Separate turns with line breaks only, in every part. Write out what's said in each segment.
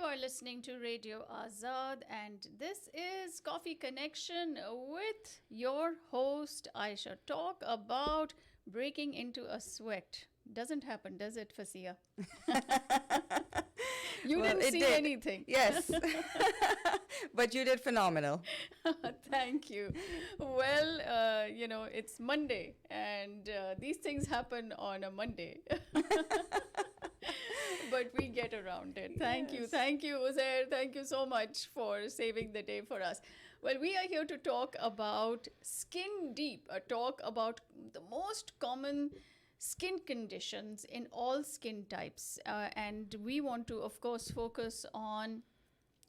are listening to Radio Azad, and this is Coffee Connection with your host Aisha. Talk about breaking into a sweat. Doesn't happen, does it, Fasia? You
Well,
didn't
it
see
did.
anything.
Yes. But you did phenomenal.
Thank you. Well, it's Monday, and these things happen on a Monday. But we get around it. Thank you.
Yes.
Thank you, Uzair. Thank you so much for saving the day for us. Well, we are here to talk about skin deep, a talk about the most common skin conditions in all skin types. And we want to, of course, focus on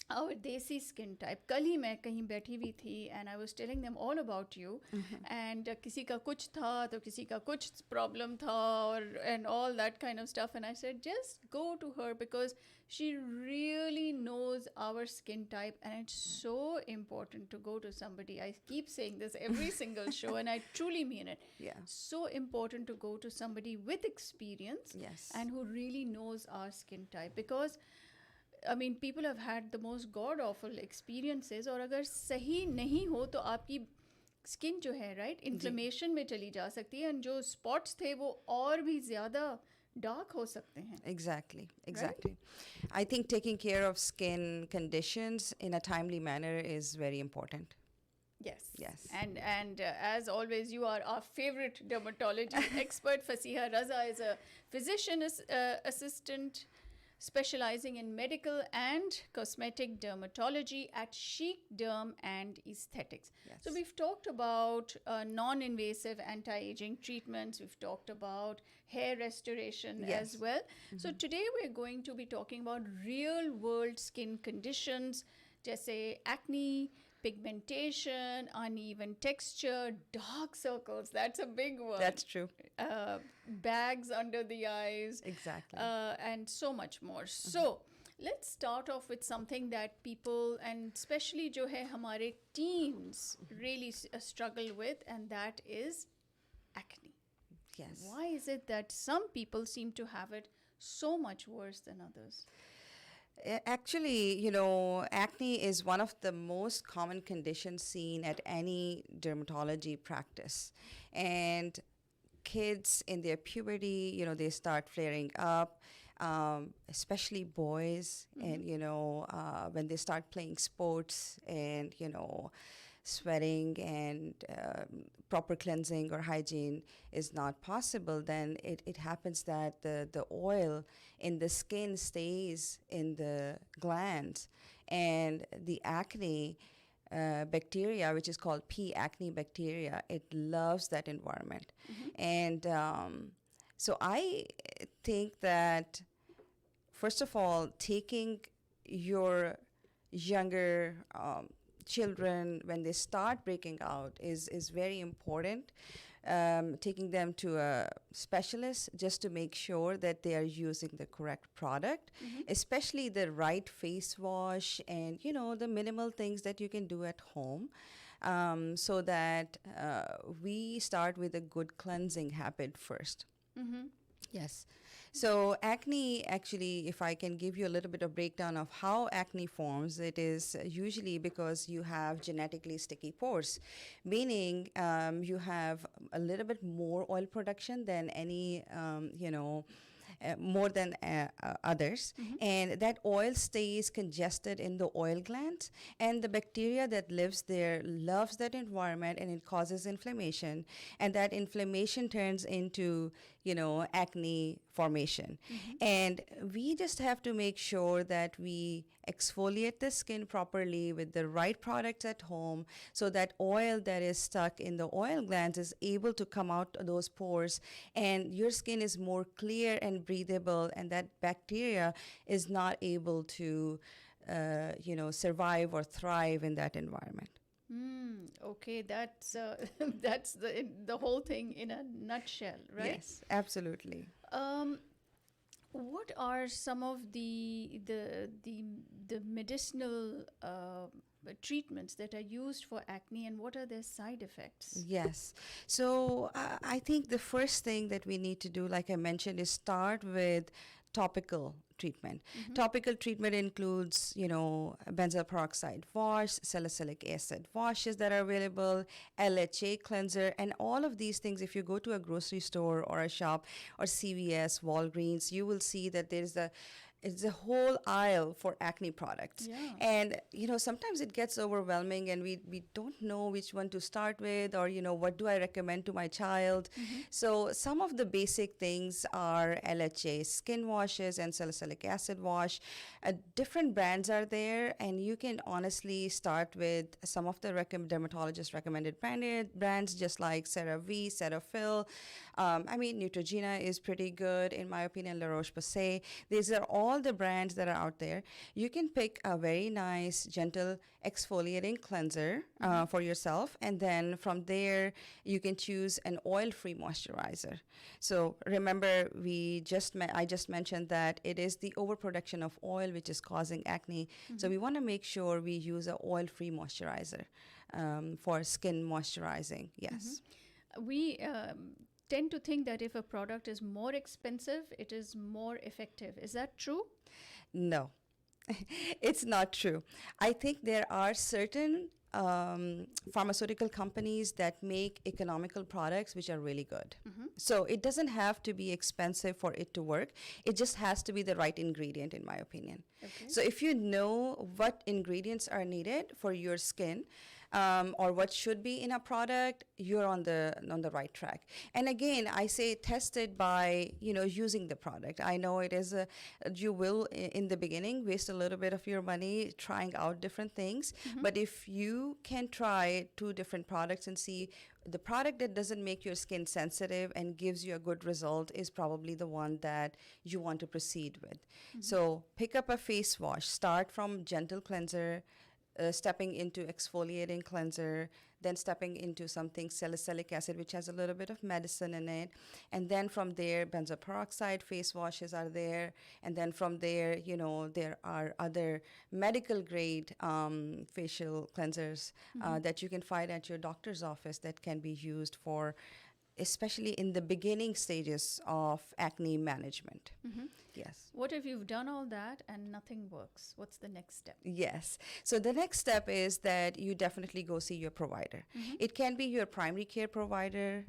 our desi skin type. कल ही मैं कहीं बैठी हुई थी and I was telling them all about you and किसी का कुछ था तो किसी का कुछ problem था और and all that kind of stuff, and I said just go to her because she really knows our skin type, and it's so important to go to somebody. I keep saying this every single show and I truly mean it.
Yeah.
So important to go to somebody with experience
Yes.
and who really knows our skin type, because I mean, people have had the most god awful experiences, और अगर सही नहीं हो तो आपकी skin जो है right inflammation में चली जा सकती है, एंड जो स्पॉट्स थे वो और भी ज़्यादा डार्क हो सकते हैं.
Exactly. I think taking care of skin conditions in a timely manner is very important.
Yes. And as always, you are our favorite dermatology expert. Fasiha Raza is a physician assistant specializing in medical and cosmetic dermatology at Chic Derm and Aesthetics.
Yes.
So we've talked about non-invasive anti-aging treatments. We've talked about hair restoration
Yes.
as well. So today we're going to be talking about real-world skin conditions, जैसे acne, pigmentation, uneven texture, dark circles. That's a big one.
That's true.
Bags under the eyes.
Exactly.
And so much more. So let's start off with something that people, and especially जो है हमारे teens, really struggle with, and that is acne.
Yes.
Why is it that some people seem to have it so much worse than others?
Actually, acne is one of the most common conditions seen at any dermatology practice. And kids in their puberty, they start flaring up, especially boys. And, when they start playing sports and, sweating and proper cleansing or hygiene is not possible, then it happens that the oil in the skin stays in the glands, and the acne bacteria, which is called P. acne bacteria, it loves that environment. And so I think that, first of all, taking your younger children when they start breaking out is very important. Taking them to a specialist just to make sure that they are using the correct product, especially the right face wash and the minimal things that you can do at home, so that we start with a good cleansing habit first. Yes. So acne, actually, if I can give you a little bit of breakdown of how acne forms, it is usually because you have genetically sticky pores, meaning you have a little bit more oil production than any, more than others, and that oil stays congested in the oil glands, and the bacteria that lives there loves that environment, and it causes inflammation, and that inflammation turns into acne formation. And we just have to make sure that we exfoliate the skin properly with the right products at home, so that oil that is stuck in the oil glands is able to come out of those pores, and your skin is more clear and breathable, and that bacteria is not able to survive or thrive in that environment.
Okay, that's that's the whole thing in a nutshell, right?
Yes, absolutely.
What are some of the medicinal treatments that are used for acne, and what are their side effects?
Yes. So I think the first thing that we need to do, like I mentioned, is start with topical treatment. Topical treatment includes, benzoyl peroxide wash, salicylic acid washes that are available, LHA cleanser, and all of these things. If you go to a grocery store or a shop or CVS, Walgreens, you will see that it's a whole aisle for acne products.
Yeah.
And, sometimes it gets overwhelming and we don't know which one to start with or, what do I recommend to my child. So some of the basic things are LHA skin washes and salicylic acid wash. Different brands are there, and you can honestly start with some of the dermatologist recommended brands just like CeraVe, Cetaphil. Neutrogena is pretty good in my opinion, La Roche-Posay. These are all the brands that are out there. You can pick a very nice, gentle exfoliating cleanser for yourself, and then from there you can choose an oil-free moisturizer. So remember, I just mentioned that it is the overproduction of oil which is causing acne. So we want to make sure we use an oil-free moisturizer for skin moisturizing. Yes.
We tend to think that if a product is more expensive, it is more effective. Is that true?
No, it's not true. I think there are certain pharmaceutical companies that make economical products which are really good. So it doesn't have to be expensive for it to work. It just has to be the right ingredient, in my opinion.
Okay.
So if you know what ingredients are needed for your skin, or what should be in a product, you're on the right track. And again, I say test it by using the product. I know it is you will in the beginning waste a little bit of your money trying out different things, but if you can try 2 different products and see the product that doesn't make your skin sensitive and gives you a good result is probably the one that you want to proceed with. So pick up a face wash, start from gentle cleanser, stepping into exfoliating cleanser, then stepping into something salicylic acid, which has a little bit of medicine in it. And then from there, benzoyl peroxide face washes are there. And then from there, there are other medical grade facial cleansers that you can find at your doctor's office that can be used for, especially in the beginning stages of acne management. Yes.
What if you've done all that and nothing works? What's the next step?
Yes. So the next step is that you definitely go see your provider. It can be your primary care provider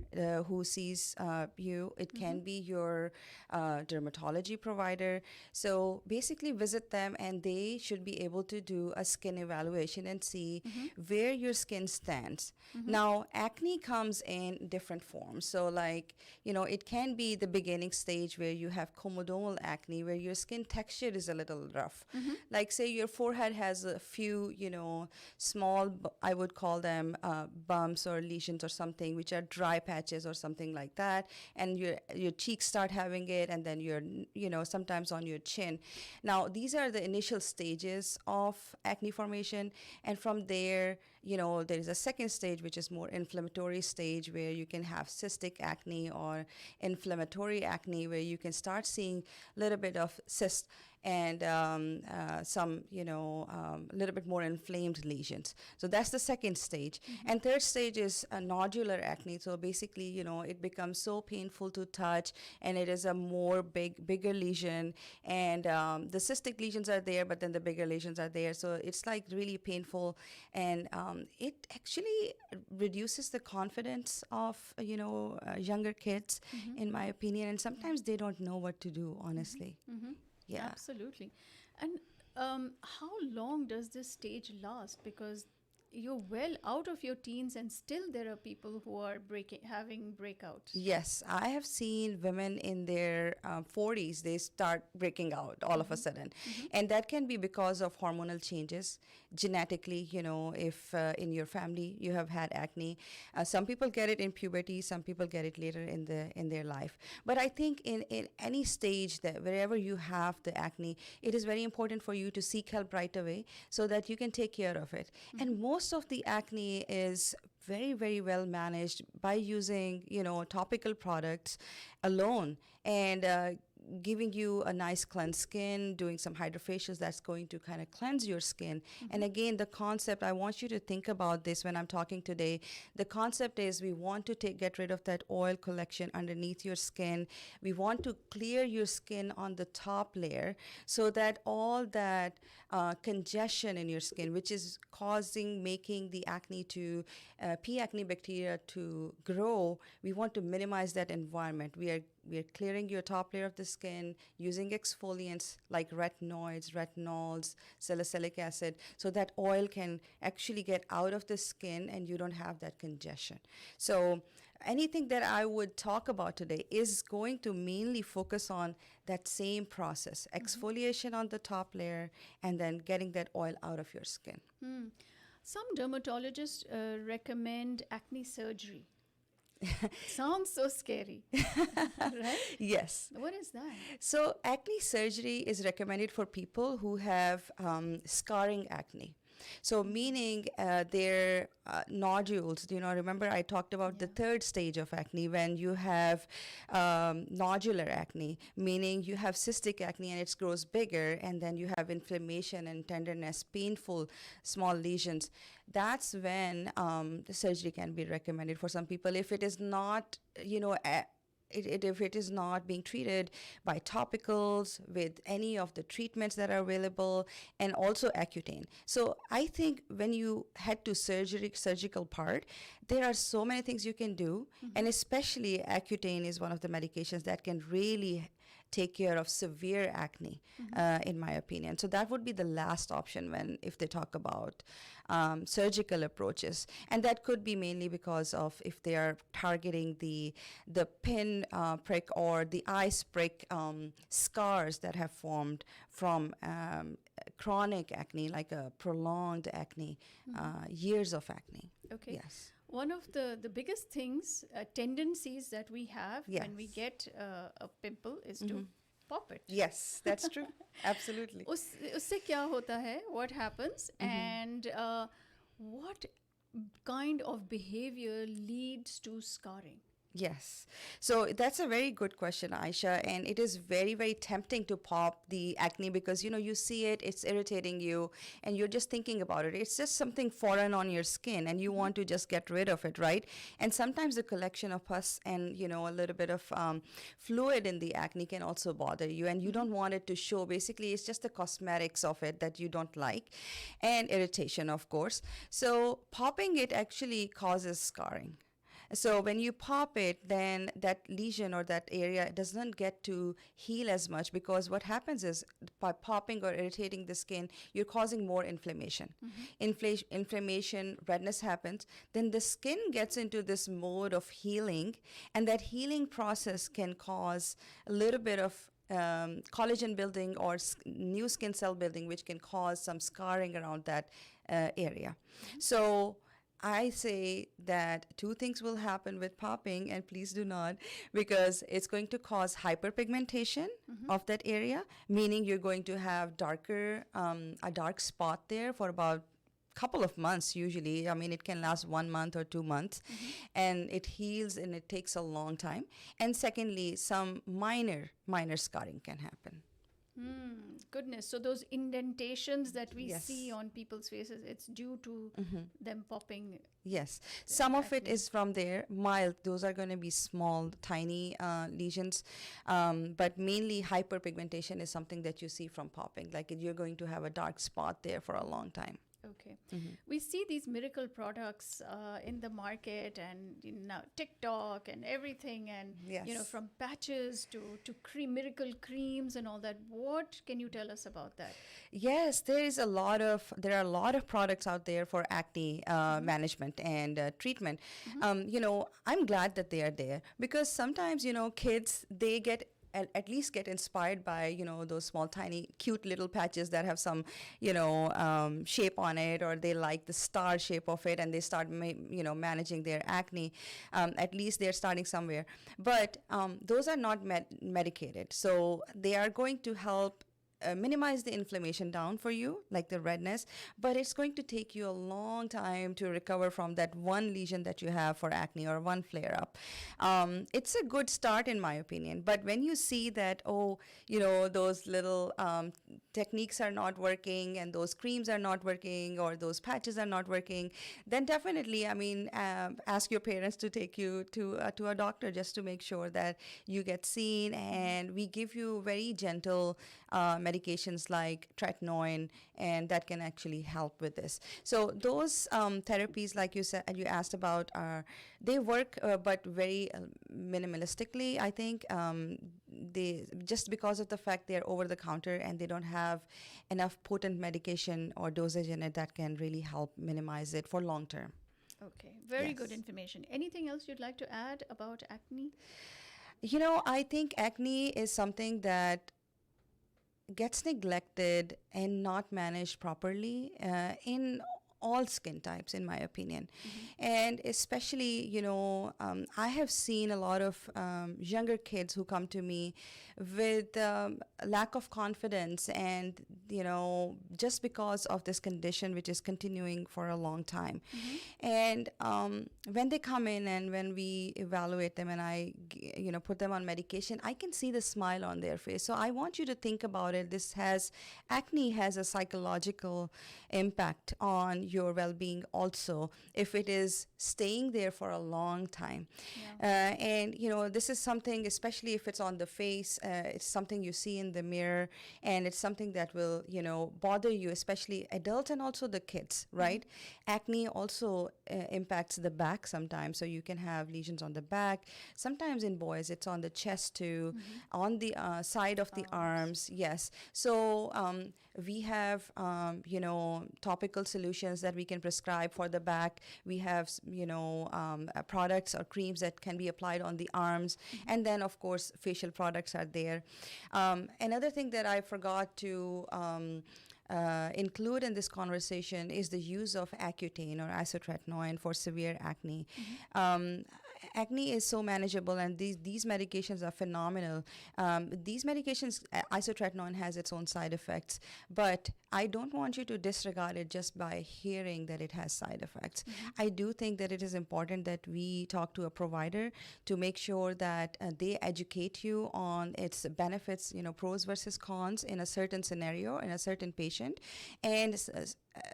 who sees you. It can be your dermatology provider. So basically visit them, and they should be able to do a skin evaluation and see where your skin stands. Now, acne comes in different forms. So it can be the beginning stage where you have comedomal acne, where your skin texture is a little rough. Like say your forehead has a few, small, I would call them bumps or lesions or something, which are dry patches or something like that. And your cheeks start having it, and then sometimes on your chin. Now, these are the initial stages of acne formation. And from there, there is a second stage, which is more inflammatory stage, where you can have cystic acne or inflammatory acne, where you can start seeing a little bit of cyst and some, little bit more inflamed lesions. So that's the second stage. And third stage is a nodular acne. So basically, it becomes so painful to touch, and it is a more bigger lesion. And the cystic lesions are there, but then the bigger lesions are there. So it's like really painful. And it actually reduces the confidence of, younger kids, in my opinion. And sometimes they don't know what to do, honestly. Yeah.
Absolutely. And how long does this stage last? Because you're well out of your teens and still there are people who are having breakouts.
Yes, I have seen women in their 40s, they start breaking out all of a sudden. And that can be because of hormonal changes. Genetically, if in your family you have had acne, some people get it in puberty, some people get it later in their life. But I think in any stage that wherever you have the acne, it is very important for you to seek help right away so that you can take care of it. And most of the acne is very, very well managed by using, topical products alone. And giving you a nice cleansed skin, doing some hydrofacials that's going to kind of cleanse your skin. And again, the concept, I want you to think about this when I'm talking today. The concept is we want to get rid of that oil collection underneath your skin. We want to clear your skin on the top layer so that all that congestion in your skin, which is making the acne to, P. acne bacteria to grow, we want to minimize that environment. We are clearing your top layer of the skin using exfoliants like retinols, salicylic acid, so that oil can actually get out of the skin and you don't have that congestion. So anything that I would talk about today is going to mainly focus on that same process, exfoliation on the top layer and then getting that oil out of your skin.
Some dermatologists recommend acne surgery. Sounds so scary, right?
Yes.
What is that?
So acne surgery is recommended for people who have scarring acne. So meaning their nodules, remember I talked about the third stage of acne when you have nodular acne, meaning you have cystic acne and it grows bigger, and then you have inflammation and tenderness, painful small lesions. That's when the surgery can be recommended for some people if it is not, if it is not being treated by topicals with any of the treatments that are available, and also Accutane. So I think when you head to surgical part, there are so many things you can do, and especially Accutane is one of the medications that can really take care of severe acne, in my opinion. So that would be the last option if they talk about surgical approaches, and that could be mainly because of if they are targeting the pin prick or the ice prick scars that have formed from chronic acne, like a prolonged acne, years of acne.
Okay.
Yes.
One of the biggest things, tendencies that we have when we get a pimple is to pop it.
Yes, that's true. Absolutely.
उससे क्या होता है? What happens? And what kind of behavior leads to scarring?
Yes. So that's a very good question, Aisha. And it is very, very tempting to pop the acne because, you see it, it's irritating you, and you're just thinking about it. It's just something foreign on your skin, and you want to just get rid of it, right? And sometimes the collection of pus and, a little bit of fluid in the acne can also bother you, and you don't want it to show. Basically, it's just the cosmetics of it that you don't like, and irritation, of course. So popping it actually causes scarring. So when you pop it, then that lesion or that area doesn't get to heal as much, because what happens is by popping or irritating the skin, you're causing more inflammation. Inflammation, redness happens, then the skin gets into this mode of healing, and that healing process can cause a little bit of collagen building or new skin cell building, which can cause some scarring around that area. So I say that two things will happen with popping, and please do not, because it's going to cause hyperpigmentation of that area, meaning you're going to have a dark spot there for about couple of months usually. I mean, it can last 1 month or 2 months, and it heals and it takes a long time. And secondly, some minor scarring can happen.
Goodness. So those indentations that we
Yes.
see on people's faces, it's due to them popping.
Yes, some of it is from there, mild. Those are going to be small, tiny lesions, but mainly hyperpigmentation is something that you see from popping. Like you're going to have a dark spot there for a long time.
Okay. We see these miracle products in the market and now TikTok and everything, and
Yes.
from patches to miracle creams and all that. What can you tell us about that?
Yes, there are a lot of products out there for acne management and treatment. I'm glad that they are there, because sometimes kids, they at least get inspired by those small tiny cute little patches that have some shape on it, or they like the star shape of it, and they start managing their acne. At least they're starting somewhere, but those are not medicated, so they are going to help minimize the inflammation down for you, like the redness, but it's going to take you a long time to recover from that one lesion that you have for acne or one flare up. It's a good start, in my opinion. But when you see that, oh, those little techniques are not working and those creams are not working or those patches are not working, then definitely, I mean, ask your parents to take you to a doctor just to make sure that you get seen. And we give you very gentle medications like tretinoin, and that can actually help with this. So those therapies, like you said, you asked about, they work, but very minimalistically. I think they, just because of the fact they're over the counter and they don't have enough potent medication or dosage in it that can really help minimize it for long term.
Okay, very good
Yes.
information. Anything else you'd like to add about acne?
I think acne is something that gets neglected and not managed properly in all skin types, in my opinion. And especially, I have seen a lot of younger kids who come to me with lack of confidence, and, just because of this condition, which is continuing for a long time. And when they come in and when we evaluate them and I, put them on medication, I can see the smile on their face. So I want you to think about it. Acne has a psychological impact on your well-being also, if it is staying there for a long time. And this is something, especially if it's on the face, it's something you see in the mirror, and it's something that will bother you, especially adults and also the kids, right? Acne also impacts the back sometimes, so you can have lesions on the back. Sometimes in boys it's on the chest too, on the side of the arms. Yes. So we have topical solutions that we can prescribe for the back. We have products or creams that can be applied on the arms, and then of course facial products are there. Another thing that I forgot to include in this conversation is the use of Accutane or isotretinoin for severe acne. Acne is so manageable, and these medications are phenomenal. These medications, isotretinoin has its own side effects, but I don't want you to disregard it just by hearing that it has side effects. I do think that it is important that we talk to a provider to make sure that they educate you on its benefits, pros versus cons in a certain scenario, in a certain patient. And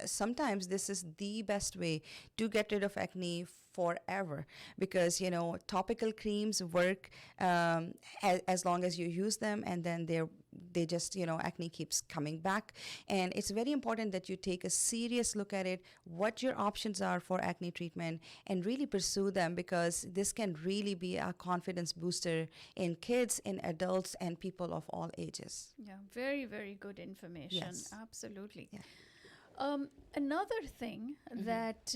sometimes this is the best way to get rid of acne forever, because topical creams work as long as you use them, and then they just acne keeps coming back. And it's very important that you take a serious look at it, what your options are for acne treatment, and really pursue them, because this can really be a confidence booster in kids, in adults, and people of all ages.
Yeah, very, very good information.
Yes.
Absolutely.
Yeah.
Another thing that,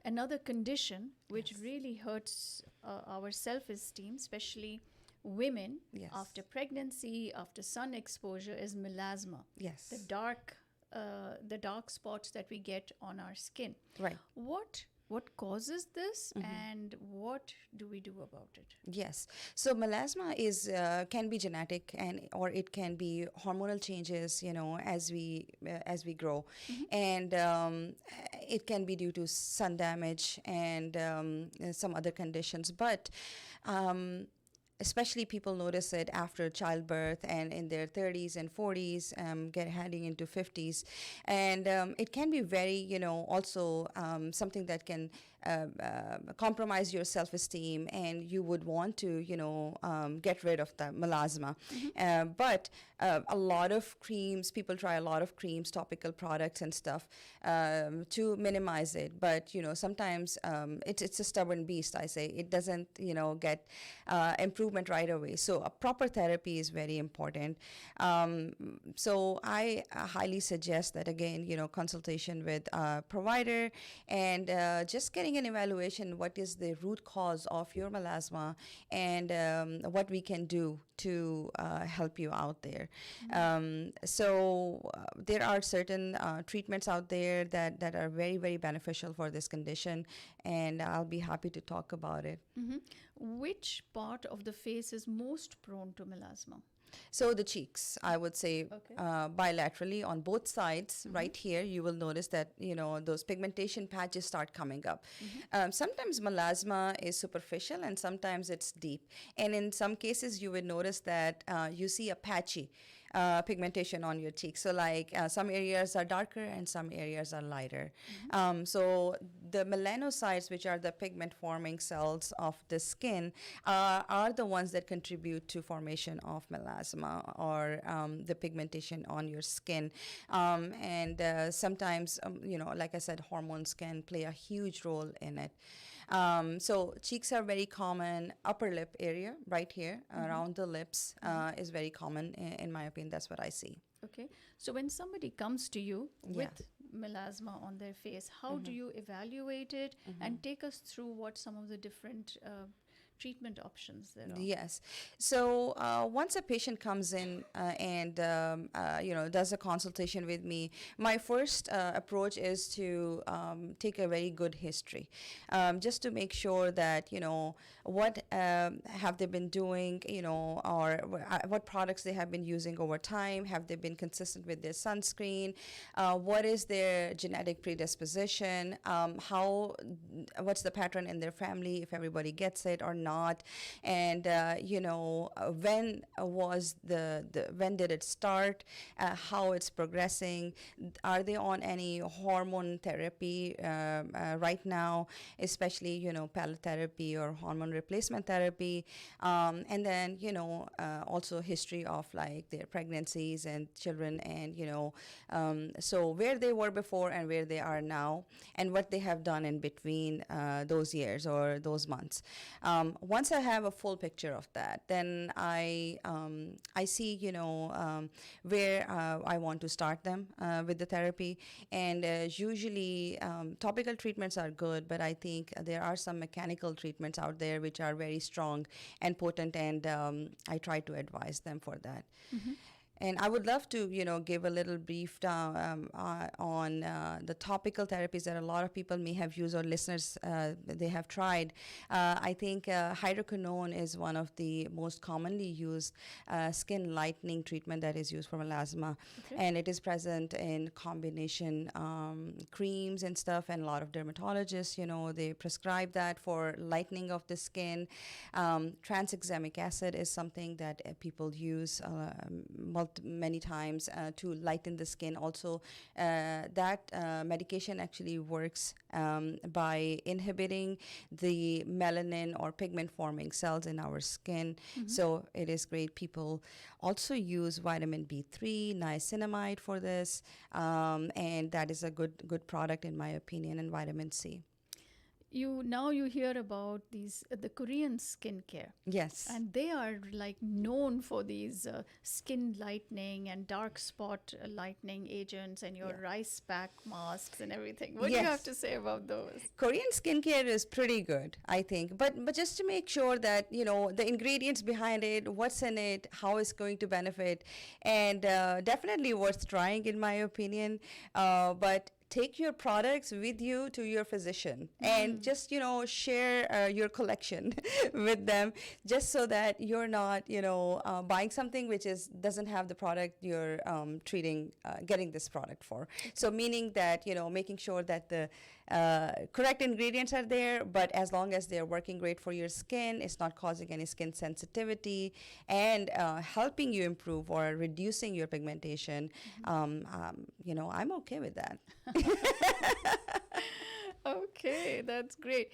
another condition which really hurts our self-esteem, especially women,
Yes.
after pregnancy, after sun exposure, is melasma.
Yes.
The dark spots that we get on our skin.
Right.
What causes this, and what do we do about it?
Yes. So melasma can be genetic, or it can be hormonal changes, as we grow, and it can be due to sun damage and some other conditions. But especially people notice it after childbirth and in their 30s and 40s, heading into 50s. And it can be very, also something that can compromise your self-esteem, and you would want to, get rid of the melasma. But a lot of creams, people try a lot of creams, topical products and stuff to minimize it. But, sometimes it's a stubborn beast, I say. It doesn't, get improvement right away. So a proper therapy is very important. So I highly suggest that, again, consultation with a provider, and just getting an evaluation, what is the root cause of your melasma, and what we can do to help you out there. So there are certain treatments out there that are very, very beneficial for this condition, and I'll be happy to talk about it.
Which part of the face is most prone to melasma?
So the cheeks, I would say,
Okay.
bilaterally on both sides, right here, you will notice that, you know, those pigmentation patches start coming up. Sometimes melasma is superficial and sometimes it's deep. And in some cases, you will notice that you see a patchy pigmentation on your cheeks. So like some areas are darker and some areas are lighter. So the melanocytes, which are the pigment forming cells of the skin, are the ones that contribute to formation of melasma or the pigmentation on your skin. And sometimes, you know, like I said, hormones can play a huge role in it. So cheeks are very common. Upper lip area, right here, around the lips, is very common. In my opinion, that's what I see.
Okay. So when somebody comes to you
Yeah.
with melasma on their face, how do you evaluate it and take us through what some of the different treatment options there are?
Yes. So once a patient comes in and you know, does a consultation with me, my first approach is to take a very good history, just to make sure that, you know, what have they been doing, you know, or what products they have been using over time. Have they been consistent with their sunscreen? What is their genetic predisposition? What's the pattern in their family, if everybody gets it or not? And you know, when did it start? How it's progressing? Are they on any hormone therapy right now, especially, you know, pellotherapy or hormone replacement therapy? And then, you know, also history of like their pregnancies and children, and you know, so where they were before and where they are now, and what they have done in between those years or those months. Once I have a full picture of that, then I see, you know, where I want to start them with the therapy. And usually topical treatments are good, but I think there are some mechanical treatments out there which are very strong and potent, and I try to advise them for that. And I would love to, you know, give a little brief on the topical therapies that a lot of people may have used, or listeners they have tried. I think hydroquinone is one of the most commonly used skin lightening treatment that is used for melasma, and it is present in combination creams and stuff. And a lot of dermatologists, you know, they prescribe that for lightening of the skin. Tranexamic acid is something that people use many times to lighten the skin. Also, that medication actually works by inhibiting the melanin or pigment forming cells in our skin. So it is great. People also use vitamin B3, niacinamide for this, and that is a good product in my opinion, and vitamin C.
You hear about these the Korean skincare,
Yes.
and they are like known for these skin lightening and dark spot lightening agents, and your rice pack masks and everything. What do you have
Yes.
to say about those?
Korean skincare is pretty good, I think. But just to make sure that, you know, the ingredients behind it, what's in it, how it's going to benefit, and definitely worth trying in my opinion. But take your products with you to your physician and just, you know, share your collection with them, just so that you're not, you know, buying something which doesn't have the product you're getting this product for. So meaning that, you know, making sure that the correct ingredients are there, but as long as they're working great for your skin, it's not causing any skin sensitivity, and helping you improve or reducing your pigmentation, you know, I'm okay with that.
Okay, that's great.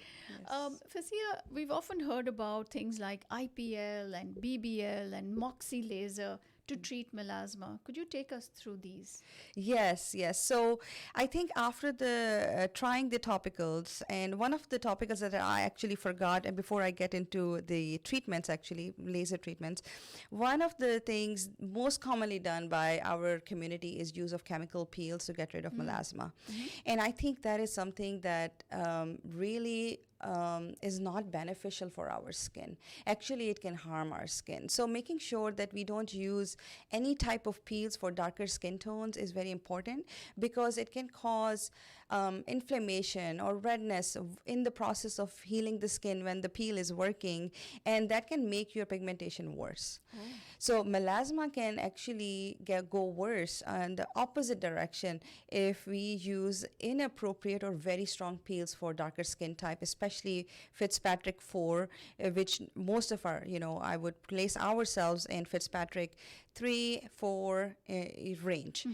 Fazia, we've often heard about things like IPL and BBL and Moxie laser to treat melasma. Could you take us through these?
Yes, yes. So I think after the trying the topicals, and one of the topicals that I actually forgot, and before I get into the treatments, actually laser treatments, one of the things most commonly done by our community is use of chemical peels to get rid of melasma, and I think that is something that really is not beneficial for our skin. Actually, it can harm our skin. So making sure that we don't use any type of peels for darker skin tones is very important, because it can cause inflammation or redness in the process of healing the skin when the peel is working, and that can make your pigmentation worse. So melasma can actually go worse in the opposite direction if we use inappropriate or very strong peels for darker skin type, especially Fitzpatrick 4, which most of our, I would place ourselves in Fitzpatrick 3, 4 range.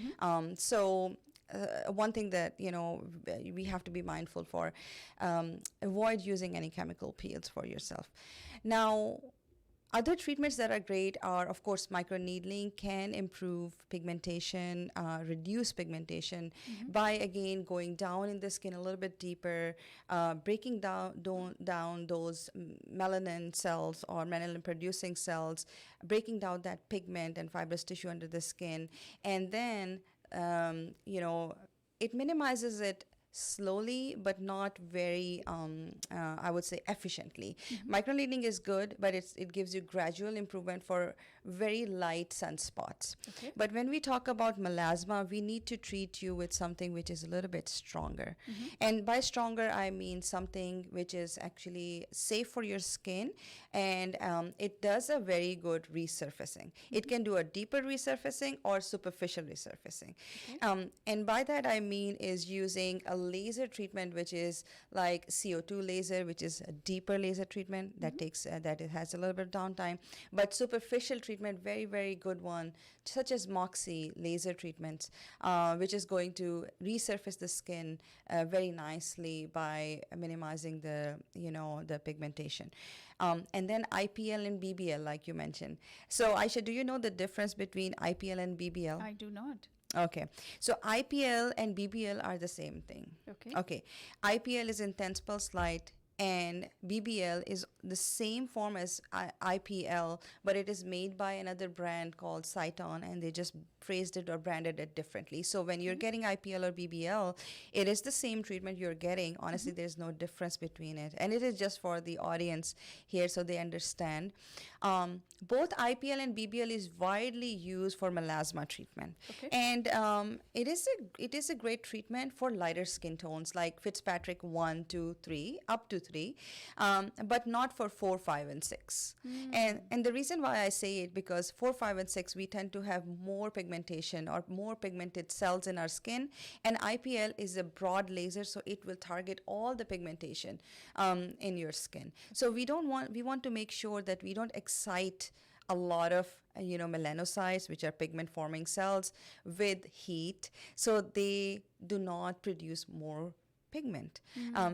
One thing that we have to be mindful for, avoid using any chemical peels for yourself. Now, other treatments that are great are, of course, microneedling can improve pigmentation, reduce pigmentation by, again, going down in the skin a little bit deeper, breaking down those melanin cells or melanin-producing cells, breaking down that pigment and fibrous tissue under the skin, and then, it minimizes it slowly but not very I would say efficiently. Microneedling is good, but it gives you gradual improvement for very light sunspots.
Okay.
But when we talk about melasma, we need to treat you with something which is a little bit stronger. And by stronger, I mean something which is actually safe for your skin, and it does a very good resurfacing. It can do a deeper resurfacing or superficial resurfacing. And by that I mean is using a laser treatment, which is like CO2 laser, which is a deeper laser treatment that takes that it has a little bit of downtime. But superficial treatment, very, very good one, such as Moxie laser treatments, which is going to resurface the skin very nicely by minimizing the pigmentation. And then IPL and BBL, like you mentioned. So Aisha, do you know the difference between IPL and BBL?
I do not.
Okay, so IPL and BBL are the same thing. Okay, IPL is intense pulse light, and BBL is the same form as IPL, but it is made by another brand called Cyton, and they just phrased it or branded it differently. So when you're getting IPL or BBL, it is the same treatment you're getting. Honestly, there's no difference between it, and it is just for the audience here so they understand. Both IPL and BBL is widely used for melasma treatment, and it is a great treatment for lighter skin tones like Fitzpatrick 1, 2, 3, up to 3, but not for 4, 5, and 6. And the reason why I say it, because 4, 5, and 6, we tend to have more pigmentation or more pigmented cells in our skin, and IPL is a broad laser, so it will target all the pigmentation in your skin. So we want to make sure that we don't excite a lot of melanocytes, which are pigment forming cells, with heat, so they do not produce more pigment.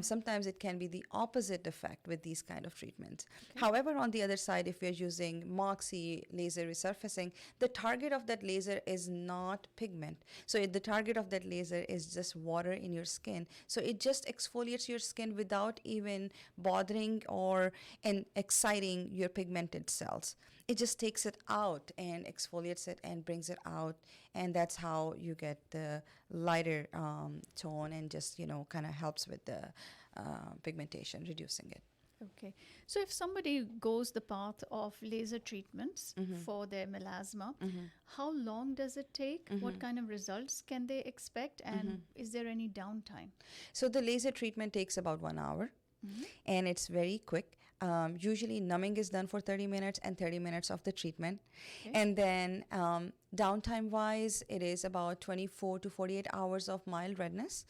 Sometimes it can be the opposite effect with these kind of treatments. However, on the other side, if we're using Moxie laser resurfacing, the target of that laser is not pigment. So the target of that laser is just water in your skin. So it just exfoliates your skin without even bothering or exciting your pigmented cells. It just takes it out and exfoliates it and brings it out, and that's how you get the lighter tone, and just kind of helps with the pigmentation, reducing it.
Okay. So if somebody goes the path of laser treatments for their melasma, how long does it take? What kind of results can they expect? And is there any downtime?
So the laser treatment takes about 1 hour, and it's very quick. Usually numbing is done for 30 minutes and 30 minutes of the treatment. And then downtime wise, it is about 24 to 48 hours of mild redness.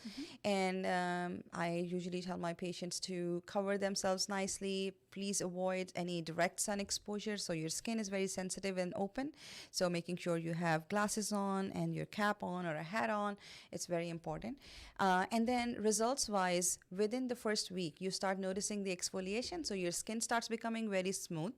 And I usually tell my patients to cover themselves nicely. Please avoid any direct sun exposure. So your skin is very sensitive and open. So making sure you have glasses on and your cap on or a hat on, it's very important. And then results wise, within the first week, you start noticing the exfoliation. So your skin starts becoming very smooth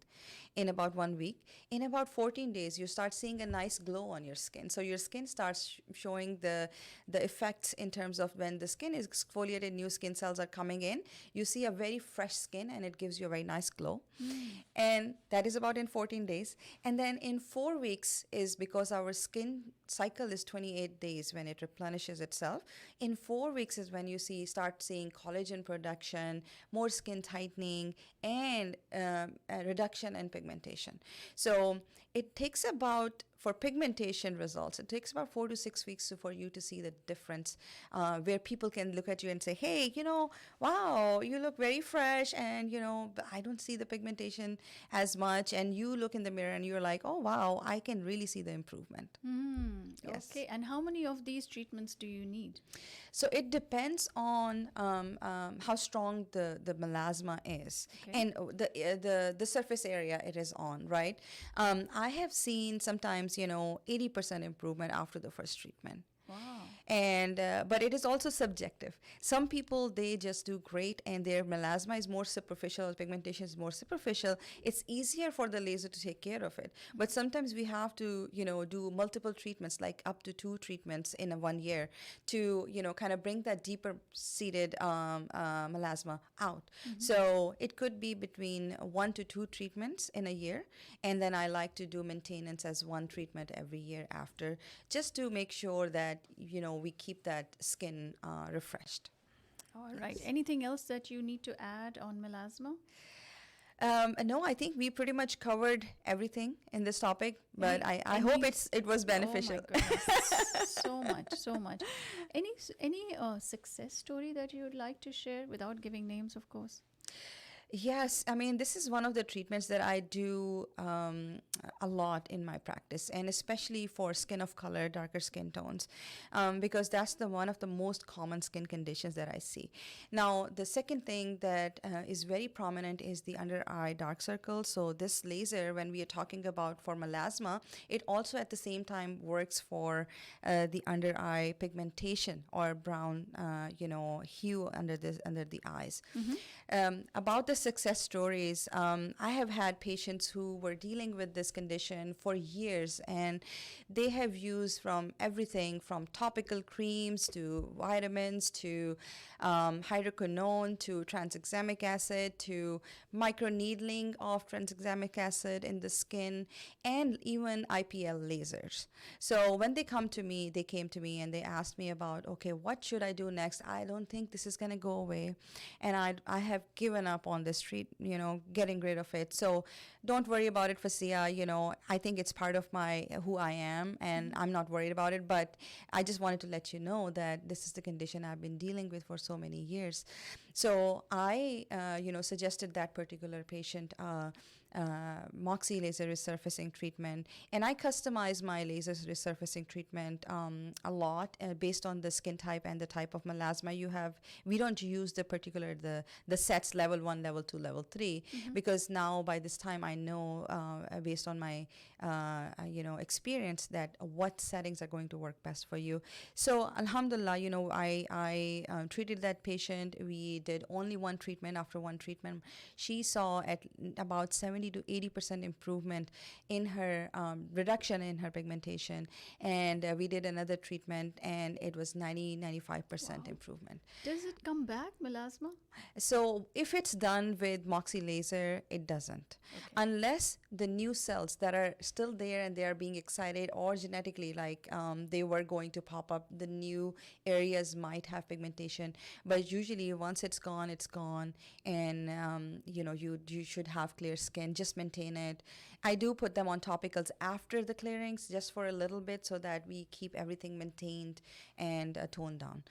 in about 1 week. In about 14 days, you start seeing a nice glow on your skin. So your skin starts showing the effects in terms of when the skin is exfoliated, new skin cells are coming in. You see a very fresh skin, and it gives you a very nice glow. And that is about in 14 days. And then in 4 weeks is because our skin cycle is 28 days when it replenishes itself. In 4 weeks is when you start seeing collagen production, more skin tightening, and a reduction in pigmentation. So it takes about, for pigmentation results, it takes about 4 to 6 weeks for you to see the difference, where people can look at you and say, hey, wow, you look very fresh, and but I don't see the pigmentation as much. And you look in the mirror and you're like, oh wow, I can really see the improvement. Yes.
Okay, and how many of these treatments do you need?
So it depends on how strong the melasma is,
Okay.
and the surface area it is on, right? I have seen sometimes 80% improvement after the first treatment.
Wow.
And but it is also subjective. Some people, they just do great and their melasma is more superficial, pigmentation is more superficial. It's easier for the laser to take care of it. But sometimes we have to do multiple treatments, like up to 2 treatments in a 1 year, to kind of bring that deeper seated melasma out. So it could be between 1 to 2 treatments in a year, and then I like to do maintenance as 1 treatment every year after, just to make sure that we keep that skin refreshed.
All right. Anything else that you need to add on melasma?
No, I think we pretty much covered everything in this topic, but I
Any-
hope it was beneficial.
Oh my goodness. So much. Any success story that you would like to share, without giving names, of course?
Yes, I mean, this is one of the treatments that I do a lot in my practice, and especially for skin of color, darker skin tones, because that's one of the most common skin conditions that I see. Now, the second thing that is very prominent is the under eye dark circles. So this laser, when we are talking about for melasma, it also at the same time works for the under eye pigmentation or brown, hue under the eyes. About the success stories, I have had patients who were dealing with this condition for years, and they have used from everything from topical creams to vitamins to hydroquinone to tranexamic acid to microneedling of tranexamic acid in the skin, and even IPL lasers. So when they came to me and they asked me about, okay, what should I do next? I don't think this is going to go away, and I have given up on this getting rid of it. So don't worry about it, Fasia. I think it's part of who I am, and I'm not worried about it. But I just wanted to let you know that this is the condition I've been dealing with for so many years. So I, suggested that particular patient Moxie laser resurfacing treatment, and I customize my laser resurfacing treatment a lot based on the skin type and the type of melasma you have. We don't use the sets level 1, level 2, level 3, because now by this time I know based on my experience that what settings are going to work best for you. So alhamdulillah, I treated that patient. We did only 1 treatment. After 1 treatment, she saw at about 70 to 80% improvement in her reduction in her pigmentation, and we did another treatment and it was 95% improvement.
Does it come back, melasma?
So if it's done with Moxie laser, it doesn't.
Okay.
Unless the new cells that are still there and they are being excited, or genetically like they were going to pop up, the new areas might have pigmentation. But usually once it's gone, and you should have clear skin. Just maintain it. I do put them on topicals after the clearings just for a little bit, so that we keep everything maintained and toned down.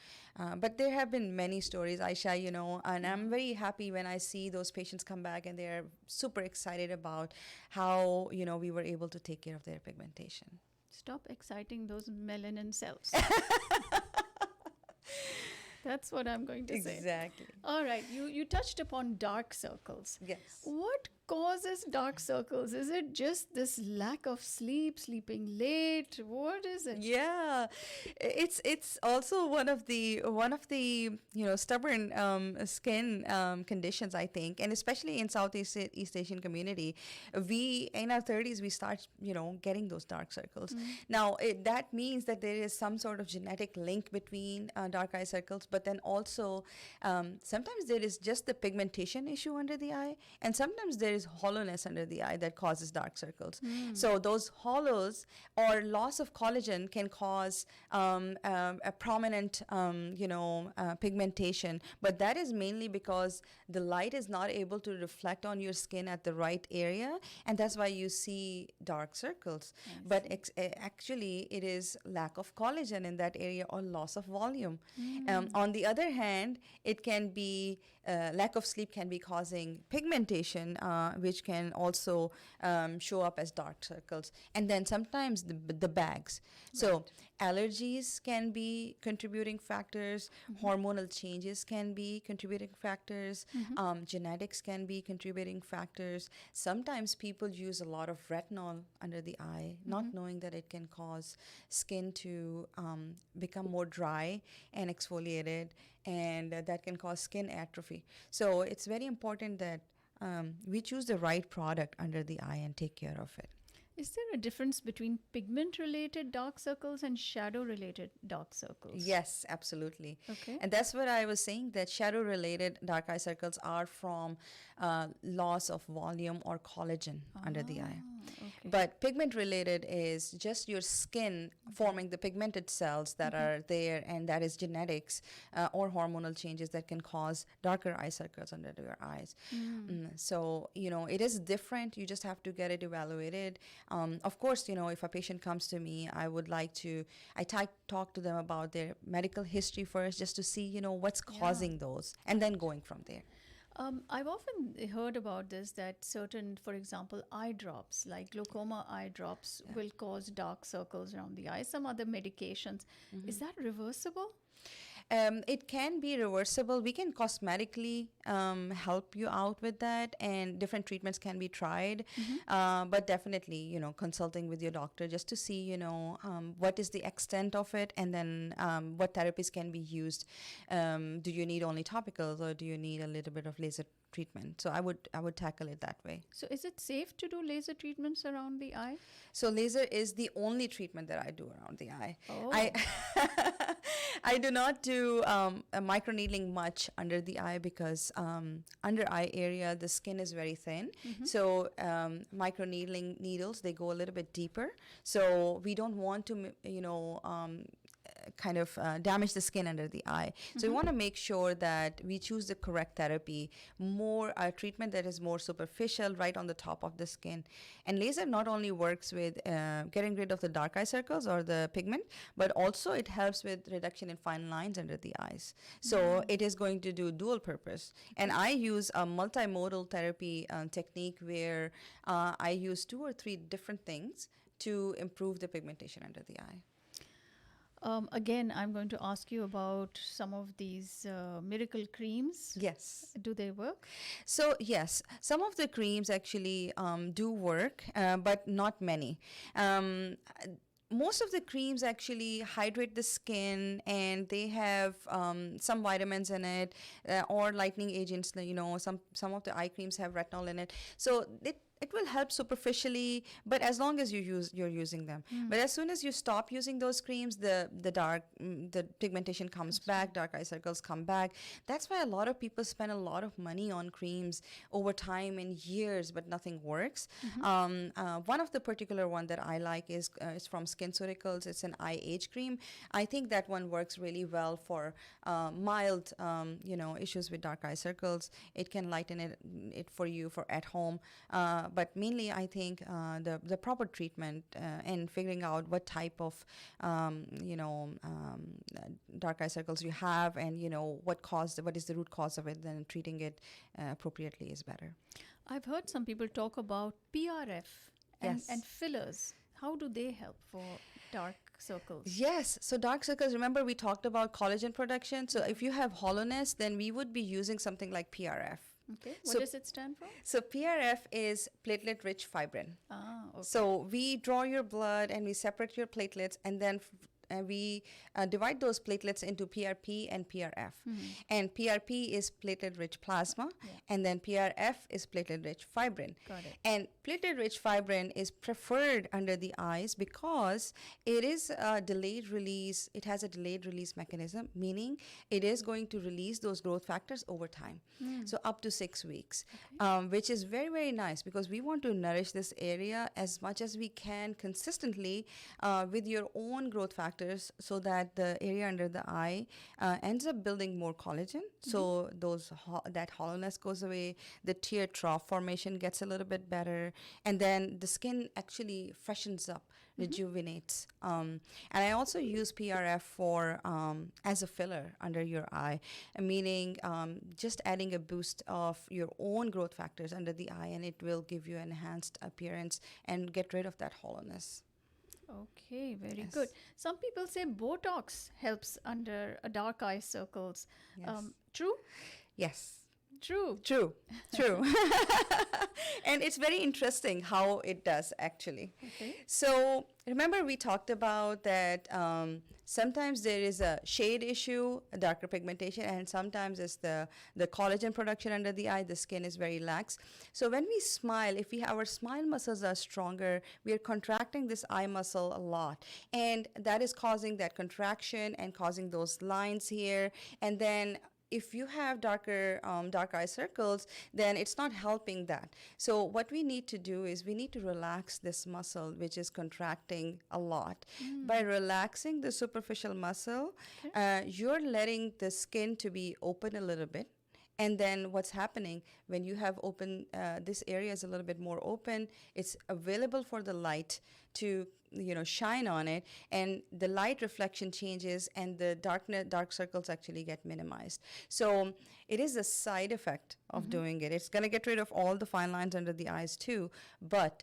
But there have been many stories, Aisha, and I'm very happy when I see those patients come back and they're super excited about how, we were able to take care of their pigmentation.
Stop exciting those melanin cells. That's what I'm going to say.
Exactly.
All right. You touched upon dark circles.
Yes.
What causes dark circles? Is it just this lack of sleep, sleeping late? What is it?
Yeah, it's also one of the stubborn skin conditions, I think, and especially in Southeast East Asian community, we in our 30s we start getting those dark circles. Now that means that there is some sort of genetic link between dark eye circles, but then also sometimes there is just the pigmentation issue under the eye, and sometimes there there is hollowness under the eye that causes dark circles. So those hollows or loss of collagen can cause a prominent, pigmentation. But that is mainly because the light is not able to reflect on your skin at the right area, and that's why you see dark circles. But actually, it is lack of collagen in that area or loss of volume. On the other hand, it can be lack of sleep can be causing pigmentation, which can also show up as dark circles. And then sometimes the bags. So allergies can be contributing factors, hormonal changes can be contributing factors, genetics can be contributing factors. Sometimes people use a lot of retinol under the eye, not knowing that it can cause skin to become more dry and exfoliated, and that can cause skin atrophy. So it's very important that we choose the right product under the eye and take care of it.
Is there a difference between pigment-related dark circles and shadow-related dark circles?
Yes, absolutely.
Okay.
And that's what I was saying, that shadow-related dark eye circles are from loss of volume or collagen under the eye.
Okay.
But pigment-related is just your skin forming the pigmented cells that are there, and that is genetics or hormonal changes that can cause darker eye circles under your eyes. So, it is different. You just have to get it evaluated. Of course, if a patient comes to me, I would like to, talk to them about their medical history first, just to see, what's causing those, and then going from there.
I've often heard about this, that certain, for example, eye drops, like glaucoma eye drops, will cause dark circles around the eye. Some other medications. Is that reversible?
It can be reversible. We can cosmetically help you out with that, and different treatments can be tried. But definitely, consulting with your doctor just to see, what is the extent of it, and then what therapies can be used. Do you need only topicals, or do you need a little bit of laser treatment? So I would tackle it that way.
So is it safe to do laser treatments around the eye?
So laser is the only treatment that I do around the eye.
Oh.
I do not do microneedling much under the eye, because under eye area the skin is very thin. So microneedling needles, they go a little bit deeper. So we don't want to kind of damage the skin under the eye. So we want to make sure that we choose the correct therapy, more treatment that is more superficial, right on the top of the skin. And laser not only works with getting rid of the dark eye circles or the pigment, but also it helps with reduction in fine lines under the eyes. So it is going to do dual purpose. And I use a multimodal therapy technique where I use 2 or 3 different things to improve the pigmentation under the eye.
Again, I'm going to ask you about some of these miracle creams.
Yes.
Do they work?
So yes, some of the creams actually do work, but not many. Most of the creams actually hydrate the skin, and they have some vitamins in it, or lightening agents. Some of the eye creams have retinol in it, so it will help superficially, but as long as you're using them. But as soon as you stop using those creams, the pigmentation comes back, dark eye circles come back. That's why a lot of people spend a lot of money on creams over time and years, but nothing works. One of the particular one that I like is from SkinCeuticals. It's an eye age cream. I think that one works really well for mild issues with dark eye circles. It can lighten it for you for at home. But mainly, I think the proper treatment and figuring out what type of dark eye circles you have, and what is the root cause of it, then treating it appropriately is better.
I've heard some people talk about PRF and fillers. How do they help for dark circles?
Yes. So dark circles, remember we talked about collagen production. So if you have hollowness, then we would be using something like PRF.
Okay. What does it stand for?
So PRF is platelet-rich fibrin.
Ah, okay.
So we draw your blood and we separate your platelets, and then divide those platelets into PRP and PRF. And PRP is platelet-rich plasma, and then PRF is platelet-rich fibrin.
Got it.
And platelet-rich fibrin is preferred under the eyes because it is a delayed release. It has a delayed release mechanism, meaning it is going to release those growth factors over time. So up to 6 weeks, which is very, very nice because we want to nourish this area as much as we can consistently with your own growth factors so that the area under the eye ends up building more collagen. So that hollowness goes away, the tear trough formation gets a little bit better, and then the skin actually freshens up, rejuvenates. And I also use PRF for as a filler under your eye, meaning just adding a boost of your own growth factors under the eye, and it will give you enhanced appearance and get rid of that hollowness.
Okay, very
Yes.
good. Some people say Botox helps under dark eye circles.
Yes.
True?
Yes.
True.
True, true. And it's very interesting how it does actually.
Okay.
So remember we talked about that sometimes there is a shade issue, a darker pigmentation, and sometimes it's the collagen production under the eye, the skin is very lax. So when we smile, if our smile muscles are stronger, we are contracting this eye muscle a lot. And that is causing that contraction and causing those lines here. And then if you have dark eye circles, then it's not helping that. So what we need to do is we need to relax this muscle, which is contracting a lot. By relaxing the superficial muscle, you're letting the skin to be open a little bit. And then what's happening when you have open, this area is a little bit more open, it's available for the light to shine on it, and the light reflection changes and the dark circles actually get minimized. So it is a side effect of doing it. It's going to get rid of all the fine lines under the eyes too, but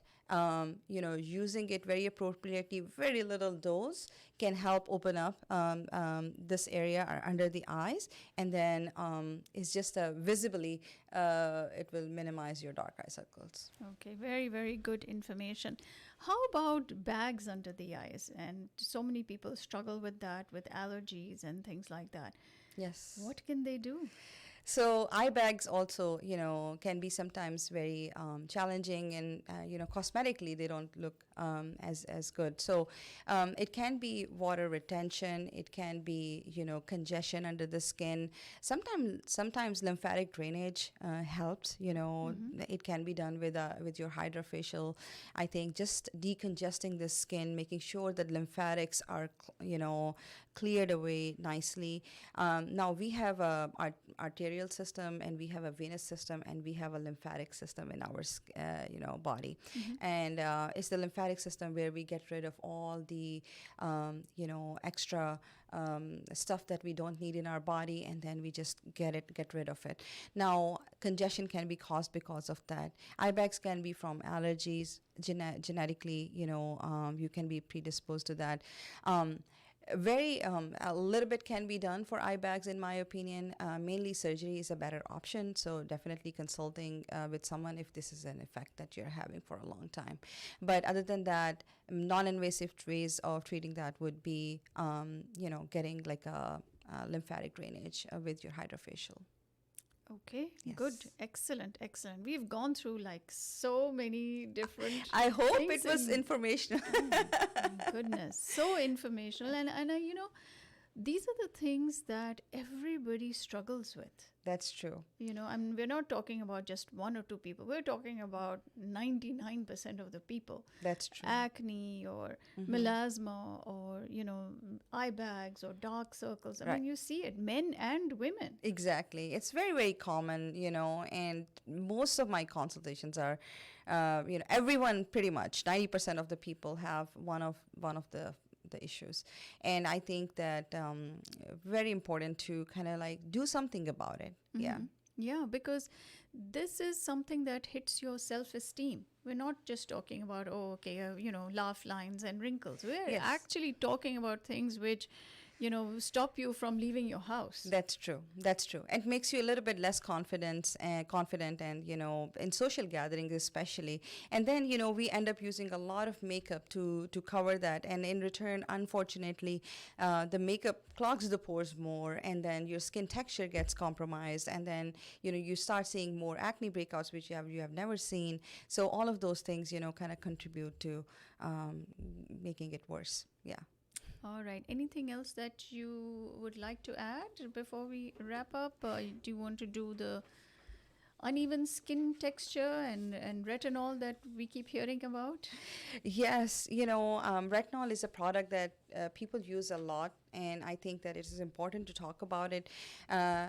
using it very appropriately, very little dose can help open up this area under the eyes, and then it's just visibly it will minimize your dark eye circles.
Okay, very, very good information. How about bags under the eyes? And so many people struggle with that, with allergies and things like that.
Yes.
What can they do?
So eye bags also, can be sometimes very challenging, and cosmetically they don't look as good. So it can be water retention. It can be congestion under the skin. Sometimes lymphatic drainage helps. It can be done with your hydrofacial. I think just decongesting the skin, making sure that lymphatics are cleared away nicely. Now we have a arterial system, and we have a venous system, and we have a lymphatic system in our body. And it's the lymphatic system where we get rid of all the extra stuff that we don't need in our body, and then we just get rid of it. Now congestion can be caused because of that. Eye bags can be from allergies, genetically, you can be predisposed to that. A little bit can be done for eye bags, in my opinion. Mainly surgery is a better option, so definitely consulting with someone if this is an effect that you're having for a long time. But other than that, non-invasive ways of treating that would be getting like a lymphatic drainage with your hydrofacial.
Okay,
Yes.
good, excellent. We've gone through like so many different.
I hope
things
it was
and-
informational.
My goodness, so informational, and these are the things that everybody struggles with.
That's true.
We're not talking about just one or two people. We're talking about 99% of the people.
That's true.
Acne or melasma or eye bags or dark circles. I
Right.
mean, you see it, men and women.
Exactly. It's very, very common, and most of my consultations are, everyone pretty much, 90% of the people have one of the issues. And I think that very important to kind of like do something about it. Yeah.
Yeah, because this is something that hits your self-esteem. We're not just talking about, laugh lines and wrinkles. We're
Yes.
actually talking about things which stop you from leaving your house.
That's true. That's true. And makes you a little bit less confident, and in social gatherings especially. And then we end up using a lot of makeup to cover that, and in return, unfortunately, the makeup clogs the pores more, and then your skin texture gets compromised, and then you start seeing more acne breakouts, which you have never seen. So all of those things kind of contribute to making it worse. Yeah.
All right. Anything else that you would like to add before we wrap up? Do you want to do the uneven skin texture and retinol that we keep hearing about?
Yes, retinol is a product that people use a lot, and I think that it is important to talk about it. Uh,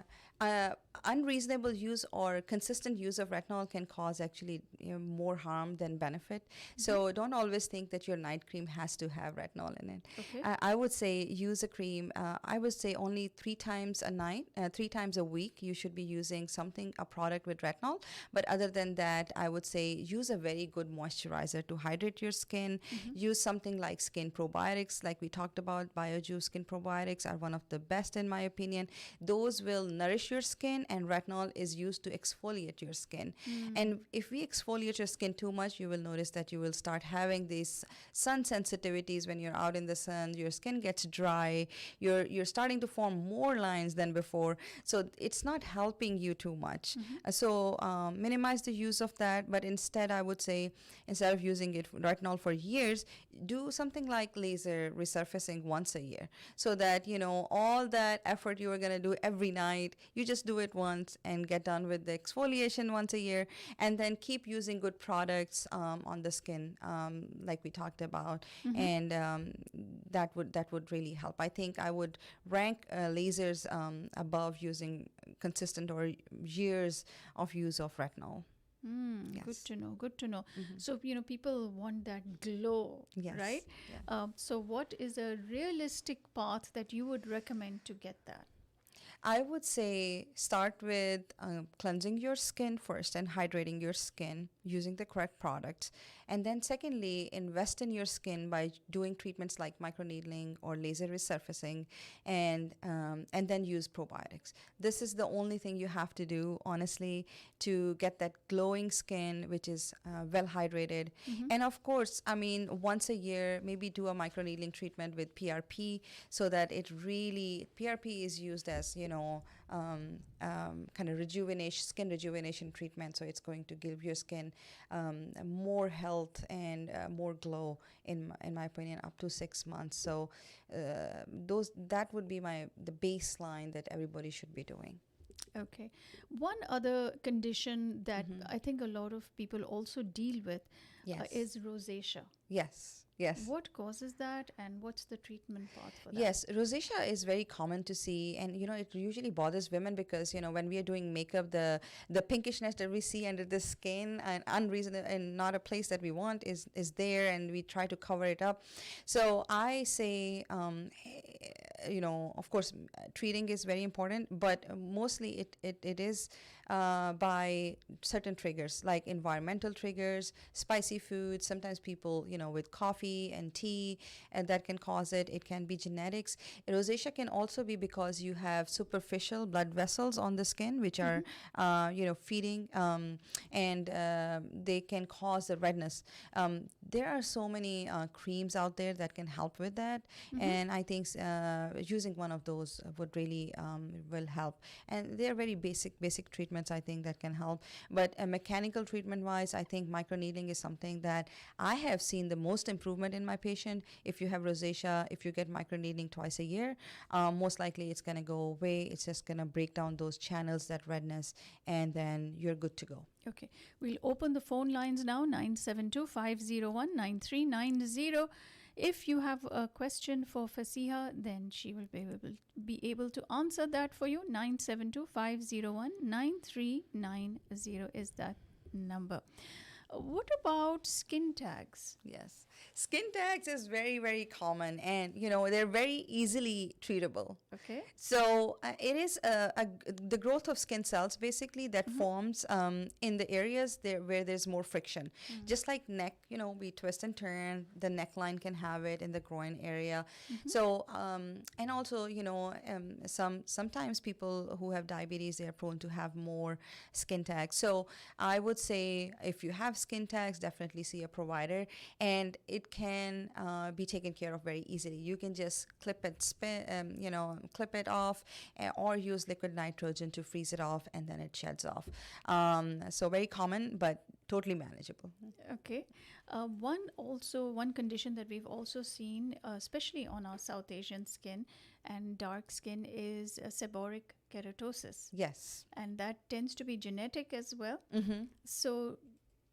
Unreasonable use or consistent use of retinol can cause actually more harm than benefit. So don't always think that your night cream has to have retinol in it.
Okay.
I would say use a cream. I would say only 3 times a night, 3 times a week. You should be using a product with retinol. But other than that, I would say use a very good moisturizer to hydrate your skin. Use something like skin probiotics, like we talked about. BioJuice skin probiotics are one of the best in my opinion. Those will nourish your skin, and retinol is used to exfoliate your skin. And if we exfoliate your skin too much, you will notice that you will start having these sun sensitivities when you're out in the sun. Your skin gets dry. You're starting to form more lines than before. So it's not helping you too much. So minimize the use of that. But instead, I would say, instead of using retinol for years, do something like laser resurfacing once a year, so that all that effort you were going to do every night, you just do it once and get done with the exfoliation once a year, and then keep using good products on the skin, like we talked about. And that would really help. I think I would rank lasers above using consistent or years of use of retinol.
Good
Yes.
to know. Good to know. So, people want that glow,
Yes.
right?
Yeah.
So, what is a realistic path that you would recommend to get that?
I would say start with cleansing your skin first and hydrating your skin using the correct products. And then, secondly, invest in your skin by doing treatments like microneedling or laser resurfacing, and then use probiotics. This is the only thing you have to do, honestly, to get that glowing skin, which is well hydrated. And of course, I mean, once a year, maybe do a microneedling treatment with PRP, so that PRP is used as kind of skin rejuvenation treatment. So it's going to give your skin more health and more glow, in my opinion, up to 6 months. So that would be the baseline that everybody should be doing.
Okay. One other condition that I think a lot of people also deal with
Yes.
is rosacea.
Yes. Yes.
What causes that, and what's the treatment path for that?
Yes, rosacea is very common to see, and it usually bothers women because when we are doing makeup, the pinkishness that we see under the skin and unreasonable and not a place that we want is there, and we try to cover it up. So I say, of course, treating is very important, but mostly it is by certain triggers, like environmental triggers, spicy foods. Sometimes people, with coffee and tea, and that can cause it. It can be genetics. Rosacea can also be because you have superficial blood vessels on the skin, which are, feeding, and they can cause the redness. There are so many creams out there that can help with that, and I think using one of those would really will help. And they are very basic treatments, I think, that can help. But mechanical treatment wise, I think microneedling is something that I have seen the most improvement in my patient. If you have rosacea, if you get microneedling twice a year, most likely it's going to go away. It's just going to break down those channels, that redness, and then you're good to go.
Okay. We'll open the phone lines now, 972-501-9390. If you have a question for Fasiha, then she will be able to answer that for you. 972-501-9390 is that number. What about skin tags?
Yes. Skin tags is very, very common, and they're very easily treatable.
Okay.
So it is the growth of skin cells basically that forms in the areas there where there's more friction. Just like neck, we twist and turn. The neckline can have it in the groin area. So and also sometimes people who have diabetes, they are prone to have more skin tags. So I would say if you have skin tags, definitely see a provider, and it can be taken care of very easily. You can just clip it off, or use liquid nitrogen to freeze it off, and then it sheds off. So very common, but totally manageable.
Okay. One condition that we've also seen, especially on our South Asian skin and dark skin, is seborrheic keratosis,
Yes.
and that tends to be genetic as well. So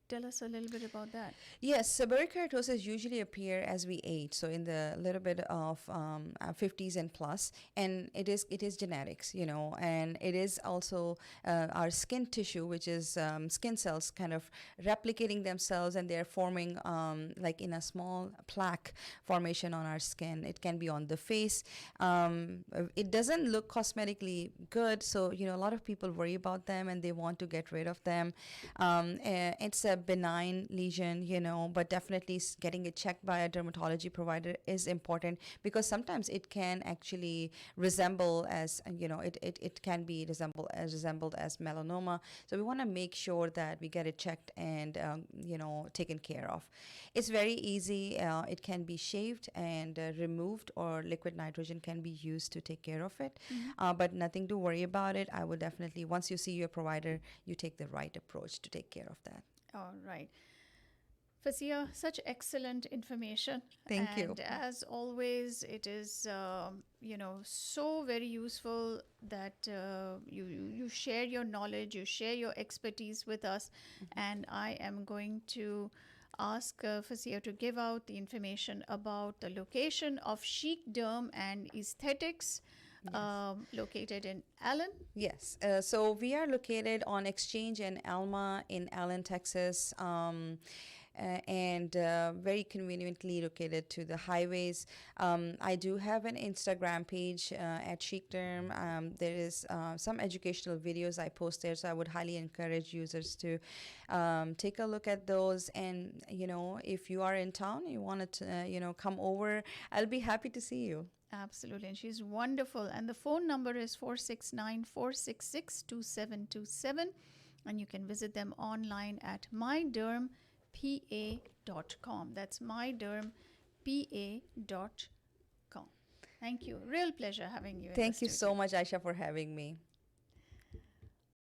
tell us a little bit about that.
Yes, seborrheic keratosis usually appear as we age, so in the little bit of 50s and plus, and it is genetics, and it is also our skin tissue, which is skin cells kind of replicating themselves, and they're forming like in a small plaque formation on our skin. It can be on the face. It doesn't look cosmetically good, so a lot of people worry about them and they want to get rid of them. It's a benign lesion, but definitely getting it checked by a dermatology provider is important, because sometimes it can actually resemble as it can be resembled as melanoma. So we want to make sure that we get it checked and taken care of. It's very easy. It can be shaved and removed, or liquid nitrogen can be used to take care of it. But nothing to worry about it. I would definitely, once you see your provider, you take the right approach to take care of that.
All right. Fazia, such excellent information.
Thank you.
And as always, it is, so very useful that you share your knowledge, you share your expertise with us. And I am going to ask Fazia to give out the information about the location of Chic Derm and Aesthetics. Located in Allen.
Yes. So we are located on Exchange and Alma in Allen, Texas. And very conveniently located to the highways. I do have an Instagram page at Chic Derm. There is some educational videos I post there, so I would highly encourage users to take a look at those. And if you are in town, you want to come over, I'll be happy to see you.
Absolutely, and she's wonderful. And the phone number is 469-466-2727, and you can visit them online at mydermpa.com. That's mydermpa.com. Thank you. Real pleasure having you.
Thank you so much, Aisha, for having me.